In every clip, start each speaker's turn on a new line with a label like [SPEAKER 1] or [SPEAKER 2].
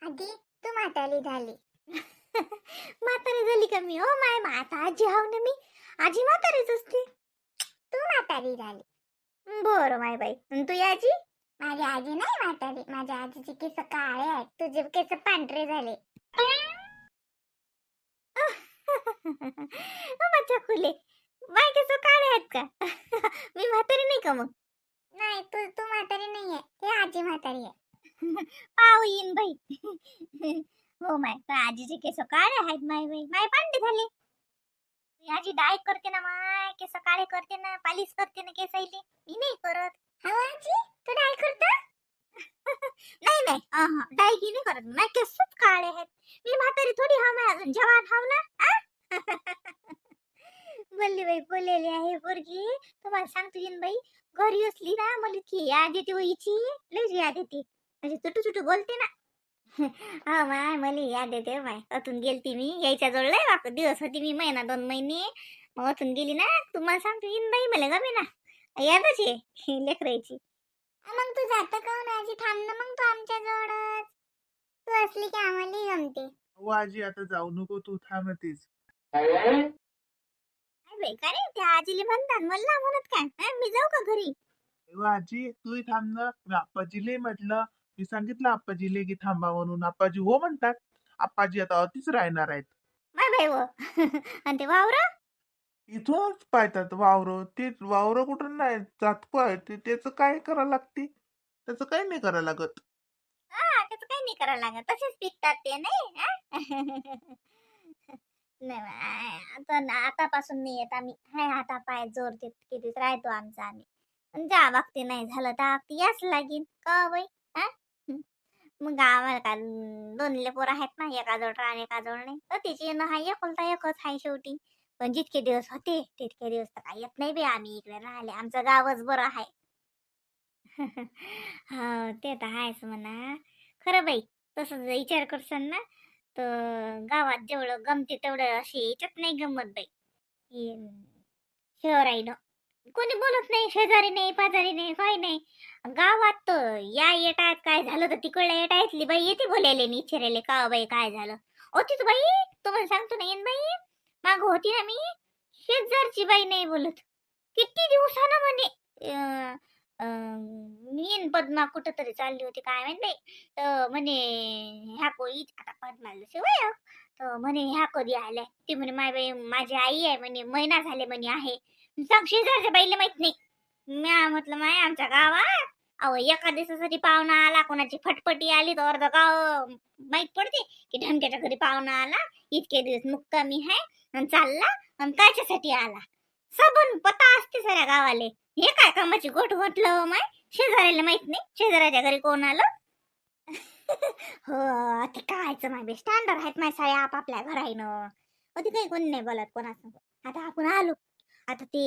[SPEAKER 1] आधी तू म्हातारी झाली.
[SPEAKER 2] म्हातारी झाली का मी? ओ माय, आता आजी हाव ना मी. आजी म्हातारीच असते.
[SPEAKER 1] तू म्हातारी झाली.
[SPEAKER 2] बरं माय बाई. तू आजी?
[SPEAKER 1] माझी आजी नाही म्हातारी. माझ्या आजीचे केस काळे आहेत, तुझे केस पांढरे झाले.
[SPEAKER 2] माझ्या खुले बाय केस काळे आहेत का? मी म्हातारी नाही का मग?
[SPEAKER 1] नाही, तू तू म्हातारी नाहीये, ते आजी म्हातारी आहे.
[SPEAKER 2] पाहू येईन बाई. हो माय, आजीचे केस काळे आहेत माय बाई. माय पांढरे झाले. आजी डाय करते ना माय, केस काळे करते ना, पालिश करते ना केसाईले. मी नाही करत.
[SPEAKER 1] हा आजी, तू डाय करता?
[SPEAKER 2] नाही नाही, डाय की नाही करत. माय केसच काळे आहेत. मी म्हातारी थोडी हाव, माय अजून जवान हाव ना. बोलली बाई, बोललेली आहे पोरगी. तुम्हाला सांगतो येईन बाई, घरी असली ना मला की याद येते वहीची. लयच याद येते. म्हणजे चुटू चुटू बोलते ना. हा माय, मला याद येते माय. अतून गेलती मी यायच्या जवळ लय दिवस होती मी, महिना 2 महिने. मग अतून गेली ना, तुम्हाला सांगतो येईन बाई, मला गमे ना. यादच आहे लेकरायची.
[SPEAKER 1] मग तू जाता काहून आजी? थांब ना मग तू आमच्या जवळच. तू असली की आम्हालाही जमते.
[SPEAKER 3] हो आजी, आता जाऊ नको, तू थांबतेस.
[SPEAKER 2] काय बाई, काय रे त्या आजीले म्हणतात, मला म्हणत काय? मी जाऊ का घरी?
[SPEAKER 3] हो आजी, तूही थांब ना. मी आप्पाजीले म्हटलं, मी सांगितलं आप्पाजीले की थांबा म्हणून. आप्पाजी हो म्हणतात. आप्पाजी आता अतिच राहणार आहेत.
[SPEAKER 2] बाय बाय व. आणि ते वावर
[SPEAKER 3] इथूनच पाहतात वावर. ते वावर कुठं नाही जात काय त्याचं काय करावं लागते? त्याचं काही नाही करावं लागत.
[SPEAKER 2] त्याचं काही नाही करायला लागत, तसेच पिकतात ते नाही. नाही आतापासून नाही येत आम्ही. हाय हाता पाय जोर देत कितीच राहतो आमचा आम्ही. ज्या बाबती नाही झालं त्या बाबती याच लागेल का बाई. मग आम्हाला का 2 लेपोर आहेत ना, एका जवळ राहण एका जवळ नाही. तर तिची येणं हा एकुलता एकच आहे शेवटी. पण जितके दिवस होते तितके दिवस तर काही येत नाही बे आम्ही इकडे राहिले. आमचं गावच बरं आहे. हा ते तर आहेच म्हणा. खरं बाई, तसं विचार करसान ना तर गावात जेवढं गमते तेवढं अशी याच्यात नाही गमत बाई. शहर आहे ना, कोणी बोलत नाही, शेजारी नाही पाजारी नाही, काही नाही. गावात तर या येटात काय झालं तर तिकडल्या येटायतली बाई येते बोलायले नि इचारायले का बाई काय झालं. होतीच बाई, तुम्हाला सांगतो ना येईन बाई. माग होती ना मी, शेजारची बाई नाही बोलत. किती दिवसानं म्हणे मी न पद्मा कुठं तरी चालली होती काय माहित बाई. तर म्हणे ह्या कोई आता पद्माला शिवाय तर म्हणे ह्या कधी आल्या. ती म्हणे माय बाई माझी आई आहे म्हणे, महिना झाले म्हणे आहे. सांग शेजारच्या बाईला माहित नाही. म्या म्हटलं माय आमच्या गावात अहो एका दिवसासाठी पाहुणा आला, कोणाची फटफटी आली तर अर्ध गाव माहित पडते की ढमक्याच्या घरी पाहुणा आला, इतके दिवस मुक्कामी आहे आणि चालला आणि कायच्यासाठी आला. सबन पता असते साऱ्या गावाले. हे काय कामाची गोठ म्हटलं माय, शेजाऱ्याला माहित नाही शेजाऱ्याच्या घरी कोण आलं. हो ते कायचं माय बे, स्टँडर्ड आहेत माय साऱ्या आपापल्या घराईनं. ते काही कोणी नाही बोलत कोणासंग. आता आपण आलो, आता ते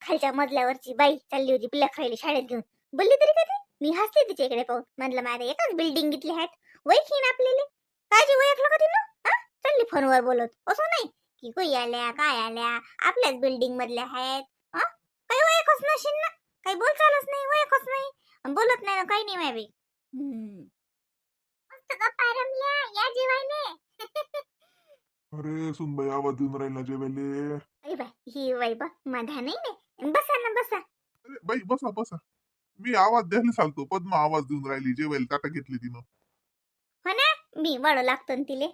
[SPEAKER 2] खालच्या मजल्यावरची बाई चालली होती पिल्ल्या खायला शाळेत घेऊन. बोलली तरी कधी मी हसते तिच्या इकडे पाहून. म्हणलं माझ्या एकाच बिल्डिंग घेतली आहेत, वैखीन आपल्याला कायची ओळखलं का तिनं. चालली फोनवर बोलत. असं नाही की कोई आल्या काय आल्या, आपल्याच बिल्डिंग मधल्या आहेत. काही ओळखच नशील ना, काही बोलचालच नाही, ओळखच नाही, बोलत नाही ना काही नाही माय बाई.
[SPEAKER 1] मस्त गप्पा रमल्या या जेवायले.
[SPEAKER 4] अरे सुनबाई, आवाज देऊन राहिला जेवायले.
[SPEAKER 2] अरे बाई ही बाई बा माझा नाही नाही. बसा ना बसा.
[SPEAKER 4] अरे बाई बसा बसा. मी आवाज द्यायला चालतो, पद्मा आवाज देऊन राहिली जेवायला ताटा घेतली तिनं.
[SPEAKER 2] हो ना, मी वाढ लागतो ना तिले.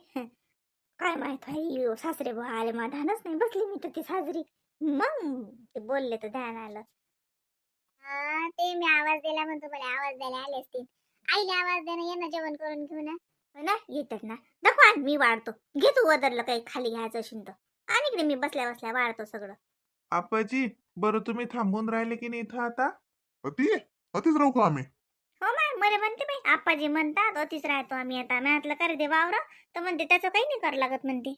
[SPEAKER 2] काय माहित आहे सासरे बुवा आले, माझा ध्यानच नाही. बसली मी तर ती साजरी, मग ते बोलले तर ध्यान आलं.
[SPEAKER 1] हा ते मी आवाज दिला म्हणतो, मला आवाज द्यायला आले असतील. आईला आवाज देणं, यांना जेवण करून घेऊ ना.
[SPEAKER 2] हो ना, येतात ना. दाखवा मी वाढतो. घे तू वदरला काही खाली घ्यायचं असेल तर. आणि इकडे मी बसल्या बसल्या वाढतो सगळं.
[SPEAKER 3] आप्पाजी, बरं तुम्ही थांबून राहिले की नाही इथं आता?
[SPEAKER 4] अतिच राहू का आम्ही?
[SPEAKER 2] हो माय, मरे म्हणते बाई आप्पाजी म्हणतात अतिच राहतो आम्ही आता. मी म्हटलं करे दे वावर तर म्हणते त्याचं काही नाही करावं लागत म्हणते.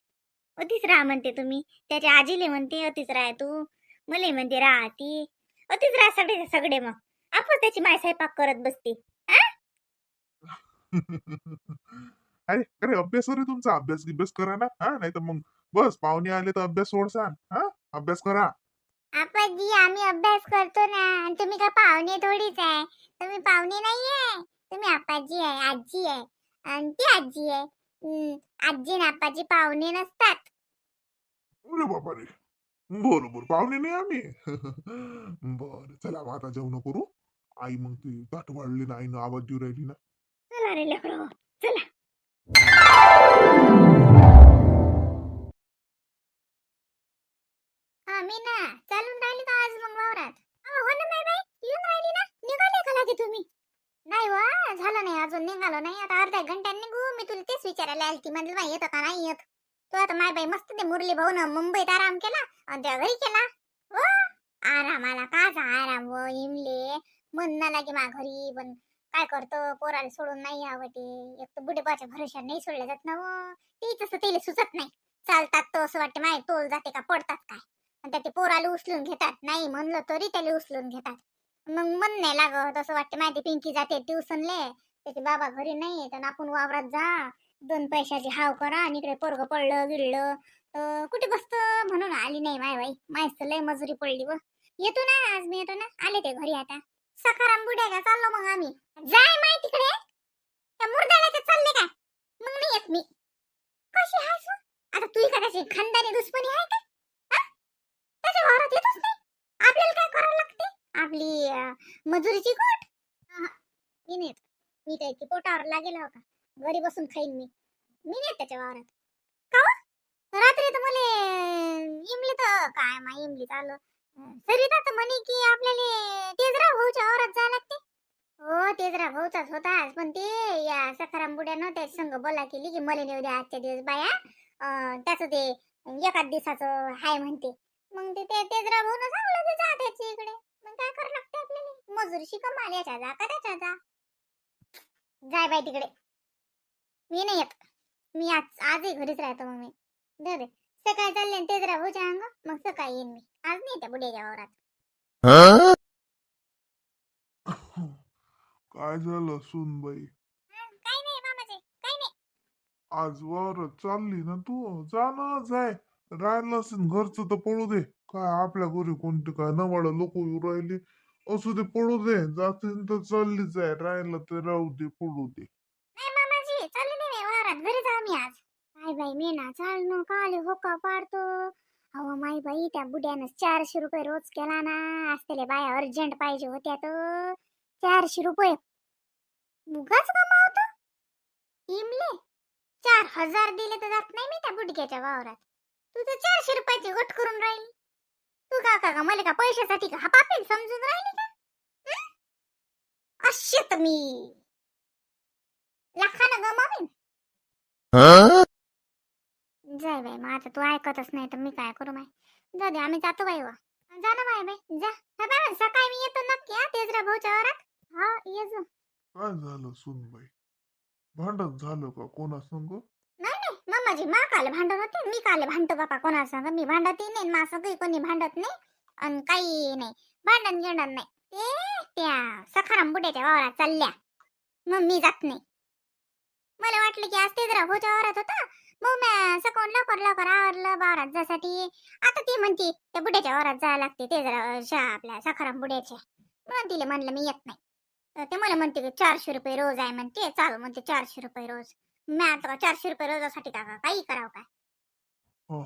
[SPEAKER 2] अतिच राहा म्हणते तुम्ही. त्याच्या आजीले म्हणते अतिच राह तू, मले म्हणते राहती अतिच राहा सगळे सगळे. मग आपण त्याची माय स्वयंपाक करत बसते.
[SPEAKER 4] अरे अरे अभ्यास रे तुमचा, अभ्यास करा ना. नाही तर मग बस पाहुणे आले तर अभ्यास सोडसान. अभ्यास करा.
[SPEAKER 1] आपाजी आम्ही अभ्यास करतो ना, तुम्ही काय पाहुणे थोडीच आहे. तुम्ही पाहुणे नाहीये, तुम्ही आपाजी आहे, आजी आहे. आणि ती आजी आहे. आजी आणि आप्पाजी पाहुणे नसतात.
[SPEAKER 4] अरे बापा रे, बरोबर पाहुणे नाही आम्ही. बर चला मग आता जेवण करू. आई मग ती ताट वाढली ना, आईनं आवाज देऊ राहिली ना.
[SPEAKER 2] चला रे लेकरं, चला.
[SPEAKER 1] हा मी ना चालून राहिली का आज मग वावरात? हो ना माय बाई, येऊन राहिली ना. निघाले का लागे तुम्ही? नाही वा, झालं नाही अजून, निघालो नाही. आता अर्ध्या घंट्यात निघू. मी तुला तेच विचारायला आलती, म्हणलं बाई येतं का नाही येत. तो आता माय बाई मस्त ते मुरली भाऊ ना मुंबईत आराम केला आणि त्या घरी केला. हो आरामाला काचा आराम व इमले मन ना लागे मा घरी. पण काय करतो, पोराला सोडून नाही आवडते. एक तर बुडेबाच्या भरोश्यावर नाही सोडलं जात ना व. ते तसं त्याला सुचत नाही. चालतात तो असं वाटतं माय तोल जाते का पडतात काय. आणि त्या ते पोराला उचलून घेतात. नाही म्हणलं तरी त्याला उचलून घेतात. मग मन नाही लागत. असं वाटतं माहिती पिंकी जाते ट्युशनले, त्याचे बाबा घरी नाही तर आपण वावरात जा, 2 पैशाची हाव करा आणि इकडे पोरग पडलं गिळलं तर कुठे बसत. म्हणून आली नाही माय बाई. मायच लय मजुरी पडली व. येतो ना आज मी, येतो ना. आले ते घरी आता. सखाराम बुड्या का चाललो मग आम्ही. जाय माय तिकडे, त्या मुर्द्याला ते चालले काय. मग नाही येत मी. कशी हायस व? आता तू का त्याची खानदानी दुश्मनी आहे का? हा? त्याच्या वावरात येतच नाही. आपल्याला काय करावं लागते? आपली मजुरीची कोट. मी नाही येत. मी काय की पोटावर लागेल हो का? घरी बसून खाईन मी. मी नाही येत त्याच्या वावरात. का व? रात्री तर मला इमली तर काय मा इमली चालू सरिता तर म्हणे की आपल्याला तेजराव भाऊच्या वावरात जायला लागते. हो तेजराव भाऊचाच होता आज, पण ते या सखाराम बुड्यानं त्या संग बोला केली की मला नेऊ द्या आजच्या दिवस बाया. त्याचं ते एकाच दिवसाचं हाय म्हणते. मग ते तेजराव भाऊन सांगलं की जा त्याच्या इकडे. मग काय करावं लागते आपल्याला? मजुरी कमाल याच्या जा का त्याच्या जा. जाय बाई तिकडे. मी नाही येत. मी आजही घरीच राहतो. मग मी दे सकाळी चालले तेजराव भाऊच्या अंग, मग सकाळी येईन मी. आज नाही त्या बुड्याच्या वावरात.
[SPEAKER 4] काय झालं सूनबाई,
[SPEAKER 1] काही नाही मामाजी, काही नाही.
[SPEAKER 4] आज वावरात चालली ना तू? जा ना, जाय. राहिलं असेल घरचं तर पळू दे. काय आपल्या घरी कोणते काय नवाड लोक येऊ राहिले, असू दे पळू दे. जातील तर चालली जाय, राहिलं तर राहू दे, पळू दे.
[SPEAKER 1] नाही मामाजी, चालले नाही मी वावरात. घरी जाऊ मी आज. काय बाई मी ना चालणं काले होका पाडतो. अहो माई बाई, त्या बुड्यानं 400 रुपये रोज केला ना. आज त्याला बाया अर्जंट पाहिजे होत्या तर 400 रुपये उगाच कमावतो. इमले 4000 दिले तर जात नाही मी त्या बुडक्याच्या वावरात. तू तर 400 रुपयाची गोट करून राहिली. तू का मला का पैशासाठी का हा पापेल समजून राहिली का? हं? अशी तर मी लाखानं गमावीन. जाय बाई, मग आता तू ऐकतच नाही तर मी काय करू माय. जाऊ दे, आम्ही जातो बाई वा. जा ना बाय बाई जा. हा बाय, सकाळी मी येतो नक्की हा तेजरा भाऊच्या वावरात. हा ये जा.
[SPEAKER 4] काय झालं सूनबाई, भांडण झालं का कोणा संग?
[SPEAKER 1] नाही नाही मामाजी, मा काले भांडण होते. मी काले भांडतो बापा कोणा संग. मी भांडतही नाही, मा सगळी कोणी भांडत नाही. आणि काही नाही भांडण गिंडण नाही. ते त्या सखाराम बुड्याच्या वावरात चालल्या, मग मी जात नाही. मला वाटलं की आज तेजरा भाऊच्या वावरात होता, मग मी सकाळून लवकर आवरलं वावरात जासाठी. आता ती म्हणती त्या बुड्याच्या वावरात जायला लागते, तेजरा आपल्या सखाराम बुड्याच्या. मग तिला म्हणलं मी येत नाही. तर ते मला म्हणते की 400 रुपये रोज आहे म्हणते. चाल म्हणते 400 रुपये रोज. मी आता 400 रुपये रोजासाठी का काही करावं काय?
[SPEAKER 4] हो,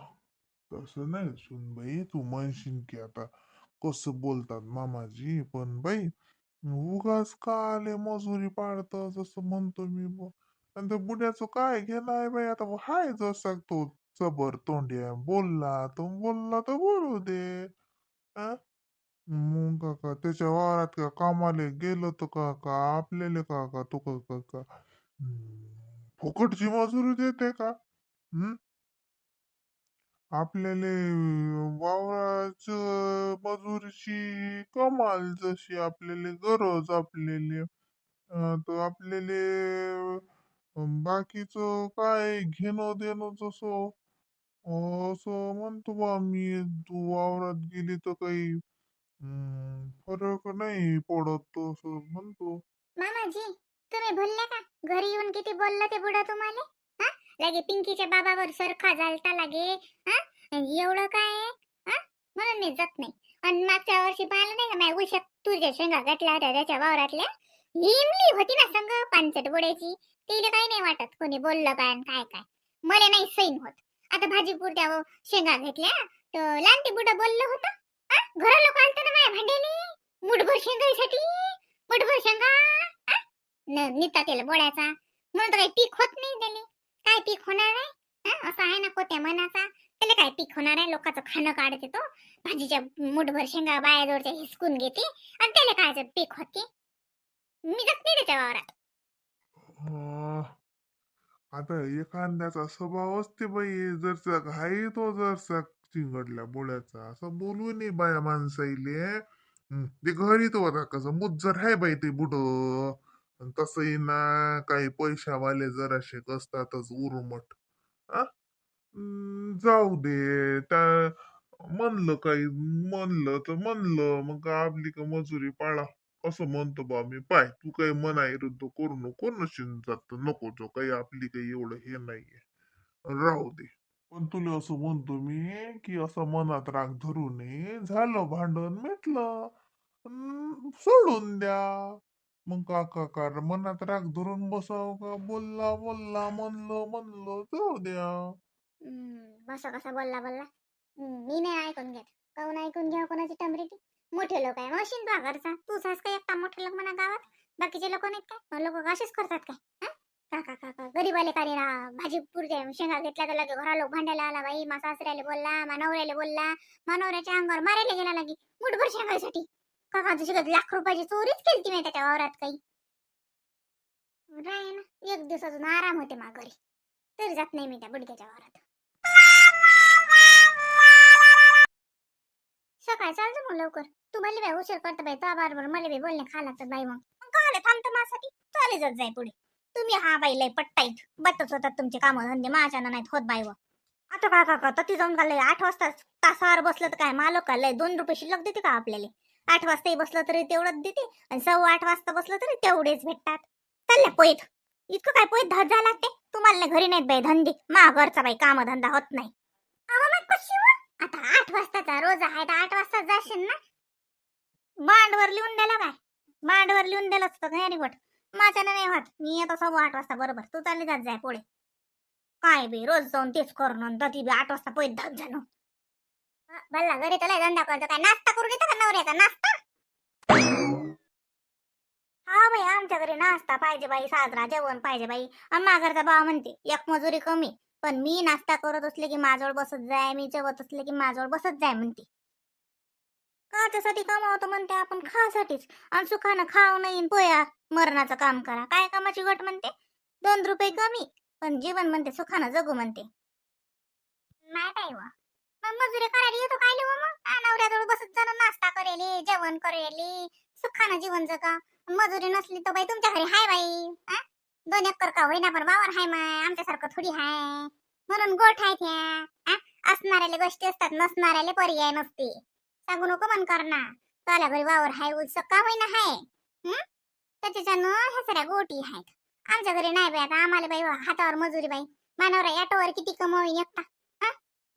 [SPEAKER 4] तसं नाही सूनबाई, तू म्हणशील की आता कसं बोलतात मामाजी, पण बाई उगाच का आले मजुरी पाडतं जसं म्हणतो मी. आणि त्या बुड्याचं काय घेणं आहे बाई. आता हाय जसा तो चबर तोंड्या, बोलला तर बोलू दे. हा? मग काका त्याच्या वावरात का कामाला गेलं तर का आपल्याला का तो का फुकटची मजुरी देते का? हम्म, आपल्याला वावराच मजुरीची कमाल जशी आपल्याला गरज, आपल्याला तर आपल्याला बाकीचं काय घेणं देणं जसं असं म्हणतो बा मी. तू वावरात गेली तर काही फरक नाही पडत असं म्हणतो.
[SPEAKER 1] मामाजी, तुम्ही बोलले का घरी येऊन किती बोलला ते बुडा तुम्हाला? हा, लागे पिंकीच्या बाबावर सरखा झालता लागे. हा, एवढं काय आहे? हा, म्हणून मी जात नाही. आणि मागच्या वर्षी पाहिलं नाही का माझ्या उशात तुझ्या शेंगा घातल्या होत्या त्याच्या वावरातल्या. इमली होती ना संग पानसट बुड्याची, तिला काही नाही वाटत कोणी बोललं काय आणि काय काय. मला नाही सैन होत. आता भाजी पुरत्या शेंगा घेतल्या तर लांटी बुडा बोललं होतं. घरा लोक आलत ना माझ्या भांड्याने मुठभर शेंगासाठी, मुठभर शेंगा निता त्याला बोळ्याचा म्हणून तर काही पीक होत नाही त्याला. काय पीक होणार आहे? असं आहे ना कोत्या मनाचा. त्याला काय पीक होणार आहे? लोकांचं खाणं काढते तो. भाजीच्या मुठभर शेंगा बायाजवळच्या हिसकून घेते आणि त्याला काय पीक होते. मी जात नाही त्याच्या वावरात.
[SPEAKER 4] अं, आता एखाद्याचा स्वभाव असते बाई, जरसा घाई तो जरसा चिंगडल्या बोळ्याचा, असं बोलू नये बाया माणसाईले. ते घरी तो आता कसं मुज्जर आहे बाई ते बुड. तसंही ना काही पैशावाले जराशे असतातच उरुमट. आ? जाऊ दे त्या म्हणलं काही म्हणलं तर म्हणलं, मग आपली का मजुरी पाळा असं म्हणतो बा मी. पाय तू काही मना विरुद्ध करू नको, नशीन जात नको जो काही, आपली काही एवढं हे नाहीये, राहू दे. पण तुला असं म्हणतो मी की असं मनात राग धरू नये. झालं भांडण मिटलं, सोडून द्या. मग काका का मनात राग धरून बसाव का? बोलला बोलला, म्हणलं म्हणलं, जाऊ द्या.
[SPEAKER 1] बसा कसा बोलला बोलला. मी नाही ऐकून घेत. काऊन ऐकून घ्या कोणाची टमरेटी? मोठे लोक आहे मशीन तुझ्या घरचा. तूच आहेस काय एकटा मोठे लोक म्हणा गावात? बाकीचे लोक नाहीत काय? लोक असेच करतात काय? काका काका गरीबाले काढी राहा. भाजी पुरते शेंगा घेतल्या तर लगे घरा लोक भांडायला आला बाई. मा सासऱ्याला बोलला, मा नवऱ्याला बोलला, मा नवऱ्याच्या अंगावर मारायला गेला लागी मुठभर शेंगासाठी. काका तुझी लाख रुपयाची चोरीच केली मी त्याच्या वावरात काही. राय ना एक दिवस अजून आराम होते मा घरी, तरी जात नाही मी त्या बुडक्याच्या वावरात. सकाळी चालतं मग लवकर. तू भले बाई उशीर करता बाई. तो बरोबर मला बी बोलणे खा लागतात बाई. मग
[SPEAKER 2] काय थांबतं माझ्यासाठी? चाले जात जाय पुढे. तुम्ही हा बाई लय पट्टाईत बटच होतात तुमचे काम धंदे, माझ्या नाहीत होत बाई. आता काय काका ती जाऊन का लय 8 वाजता तासावर बसलं तर काय मालक का लय 2 रुपये शिल्लक देते का आपल्याला? 8 वाजताही बसलं तरी तेवढंच देते आणि 8:15 वाजता बसलं तरी तेवढेच भेटतात. चालल्या पोईत इतकं काय पोईत धड जा लागते तुम्हाला? घरी नाहीत बाई धंदे, मा घरचा बाई काम धंदा होत नाही.
[SPEAKER 1] आता 8 वाजताचा रोज आहे तर 8 वाजता जाशील ना?
[SPEAKER 2] बांडवर लिहून द्याला काय? बांडवर लिहून दिलं असतं व्हेरी गुड. माझ्या नाही होत. मी येतो 8:15 वाजता बरोबर. तू चालली जात जाय पुढे. काय बे रोज जाऊन तेच करून ती बी 8 वाजता पोईत धड जाणं.
[SPEAKER 1] भल्ला घरी तर लय धंदा करतो. काय नाश्ता करू देता का नवऱ्याचा नाश्ता?
[SPEAKER 2] हा बाई आमच्या घरी नाश्ता पाहिजे बाई, साजरा जेवण पाहिजे बाई. आम्हा घरचा भाव म्हणते एक मजुरी कमी, पण मी नाश्ता करत असले की माझ्यावर बसत जाय, मी जेवत असले की माझ्यावर बसत जाय म्हणते. काच्यासाठी कमावतो म्हणते आपण? खासाठीच. आणि सुखानं खाऊ नाही पोया मरणाचं काम करा. काय कामाची गट म्हणते? 2 रुपये कमी पण जीवन म्हणते सुखानं जगू म्हणते.
[SPEAKER 1] नाही बाई वा. मग मजुरी करायला येतो काय लिहू मग? नवऱ्याजवळ बसत जाणं नाश्ता करेली, जेवण करेली, सुखानं जीवन जगा. मजुरी नसली तर बाई तुमच्या घरी हाय बाई. 2 एकर का होईना पण वावर हाय माय. आमच्यासारखं थोडी हाय म्हणून गोठ आहे त्या. असणाऱ्याला गोष्टी असतात, नसणाऱ्याला पर्याय नसते. सांगू नको मन करणार. तुला घरी वावर हाय उलस का होईना हाय. त्याच्यानं ह्या साऱ्या गोटी आहेत. आमच्या घरी नाही बाई. आता आम्हाला बाई हातावर मजुरी बाई. मानवरा ॲटोवर किती कमवीन एकटा.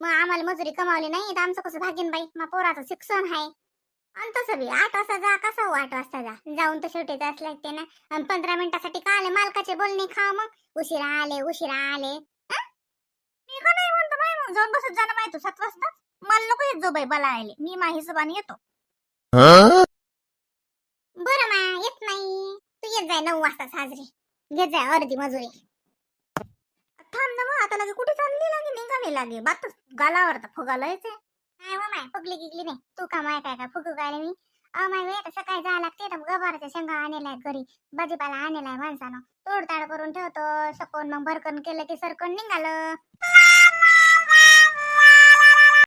[SPEAKER 1] मग आम्हाला मजुरी कमावली नाही तर आमचं कसं भागीन बाई. मग पोराचं शिक्षण आहे. आणि तसं बी 8 वाजता जा का 8:15 वाजता जा, जाऊन तर शेवटी जास लागते ना. आणि 15 मिनिटासाठी का आले मालकाचे बोलणे खाव मग? उशिरा आले उशिरा आले.
[SPEAKER 2] मी का नाही म्हणतो बाई, मग जाऊन बसत जाणं माहिती 7 वाजता. मला नको येत जो बाई बलायले, मी माझ्या हिशोबाने येतो.
[SPEAKER 1] बरं मा येत नाही. तू येत जाय 9 वाजता साजरी. घेत जाय अर्धी मजुरी.
[SPEAKER 2] थांब ना मग, आता लगे कुठे चालली लागे? निघाली लागे बात गालावर तर फुगाला यायचे.
[SPEAKER 1] नाही व माय फुगली गिगली नाही. तू का माय काय फुगू काय मी? माय वेळ तर सकाळी जायला लागते तर गवाराच्या शेंगा आणलाय घरी. भाजीपाला आणलाय माणसानं. तोडताड करून ठेवतो सकून, मग भरकन केलं की सरकून निघालं.